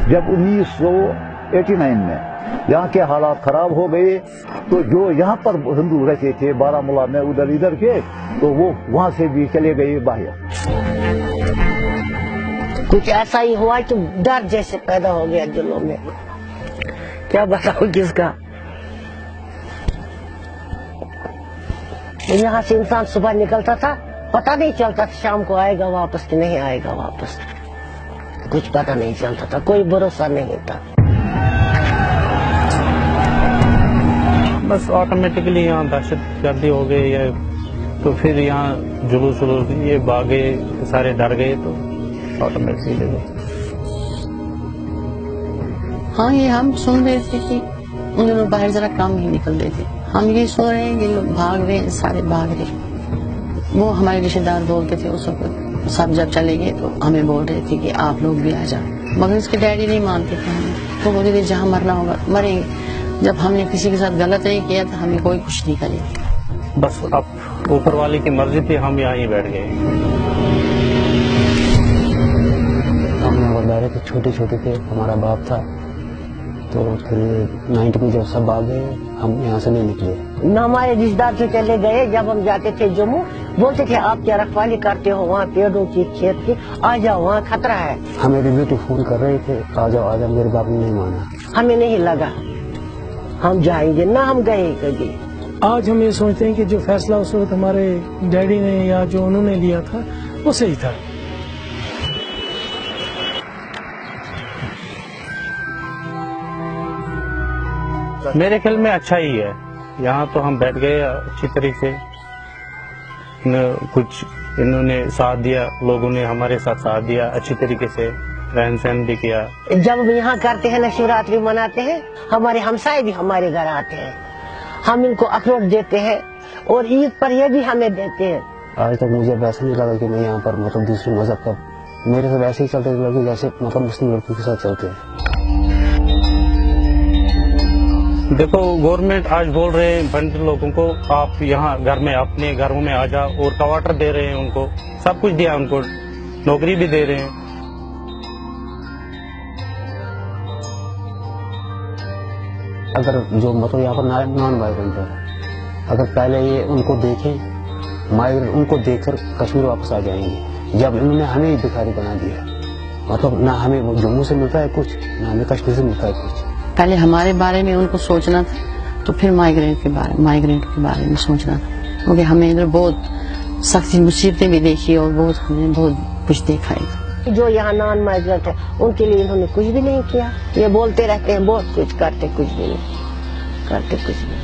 جب 1989 میں یہاں کے حالات خراب ہو گئے تو جو یہاں پر ہندو رہتے تھے بارامولہ میں ادھر کے تو وہ وہاں سے بھی چلے گئے باہر. کچھ ایسا ہی ہوا کہ ڈر جیسے پیدا ہو گیا دلوں میں. کیا بتاؤں کس کا. یہاں سے انسان صبح نکلتا تھا پتہ نہیں چلتا تھا شام کو آئے گا واپس کہ نہیں آئے گا واپس. کچھ پتہ نہیں چلتا تھا, کوئی بھروسہ نہیں تھا. بس آٹومیٹکلی یہاں دہشت گردی ہو گئی ہے تو پھر یہاں جلوس یہ بھاگے سارے ڈر گئے تو آٹومیٹکلی. ہاں یہ ہم سن رہے تھے کہ ان دنوں باہر ذرا کم ہی نکل رہے تھے. ہم یہ سن رہے ہیں کہ لوگ بھاگ رہے ہیں, سارے بھاگ رہے. وہ ہمارے رشتے دار بولتے تھے اس وقت, سب جب چلے گئے تو ہمیں بول رہے تھے کہ آپ لوگ بھی آ جائیں. مگر اس کے ڈیڈی نہیں مانتے تھے ہمیں. وہ بولتے تھے جہاں مرنا ہوگا مریں گے. جب ہم نے کسی کے ساتھ غلط نہیں کیا تو ہمیں کوئی کچھ نہیں کرے. بس اب اوپر والی کی مرضی تھی, ہم یہاں ہی بیٹھ گئے. ہم یہاں بیٹھے تھے, چھوٹے چھوٹے تھے, ہمارا باپ تھا. تو پھر 90 میں جب سب آ گئے ہم یہاں سے نہیں نکلے. ہمارے رشتے دار جو چلے گئے جب ہم جاتے تھے جموں بولتے تھے آپ کیا رکھوالی کرتے ہو وہاں پیڑوں کی کھیت کی, آ جاؤ وہاں خطرہ ہے. ہمیں ریلیٹو فون کر رہے تھے آ جاؤ آ جاؤ, میرے باپ نے نہیں مانا. ہمیں نہیں لگا ہم جائیں گے, نہ ہم گئے کبھی. آج ہم یہ سوچتے ہیں کہ جو فیصلہ اس وقت ہمارے ڈیڈی نے یا جو انہوں نے لیا تھا وہ صحیح تھا. میرے خیال میں اچھا ہی ہے. یہاں تو ہم بیٹھ گئے اچھی طریقے سے, کچھ انہوں نے ساتھ دیا, لوگوں نے ہمارے ساتھ دیا اچھی طریقے سے, رہن سہن بھی کیا. جب ہم یہاں کرتے ہیں نا شیوراتری مناتے ہیں, ہمارے ہمسائے بھی ہمارے گھر آتے ہیں, ہم ان کو اخروٹ دیتے ہیں اور عید پر یہ بھی ہمیں دیتے ہیں. آج تک مجھے ویسا نہیں لگا کہ میں یہاں پر مطلب دوسرے مذہب کا, میرے سے ویسے ہی چلتے لڑکے جیسے مطلب مسلم لڑکوں کے ساتھ چلتے ہیں. دیکھو گورنمنٹ آج بول رہے ہیں پنڈت لوگوں کو آپ یہاں گھر میں اپنے گھروں میں آ جاؤ, اور کواٹر دے رہے ہیں ان کو, سب کچھ دیا ان کو, نوکری بھی دے رہے ہیں. اگر جو مطلب یہاں پر نان مائیگرنٹ ہے, اگر پہلے یہ ان کو دیکھیں مائیگرنٹ, ان کو دیکھ کر کشمیر واپس آ جائیں گے. جب انہوں نے ہمیں بھکاری بنا دیا, مطلب نہ ہمیں جموں سے ملتا ہے کچھ, نہ ہمیں کشمیر سے ملتا ہے کچھ. پہلے ہمارے بارے میں ان کو سوچنا تھا تو پھر مائیگرینٹ کے بارے میں سوچنا تھا, کیونکہ ہمیں ادھر بہت سخت مصیبتیں بھی دیکھی اور ہم نے بہت کچھ دیکھا ہے. جو یہاں نان مائیگرنٹ ہے ان کے لیے انہوں نے کچھ بھی نہیں کیا. یہ بولتے رہتے ہیں بہت کچھ, کرتے کچھ بھی نہیں, کرتے کچھ بھی نہیں.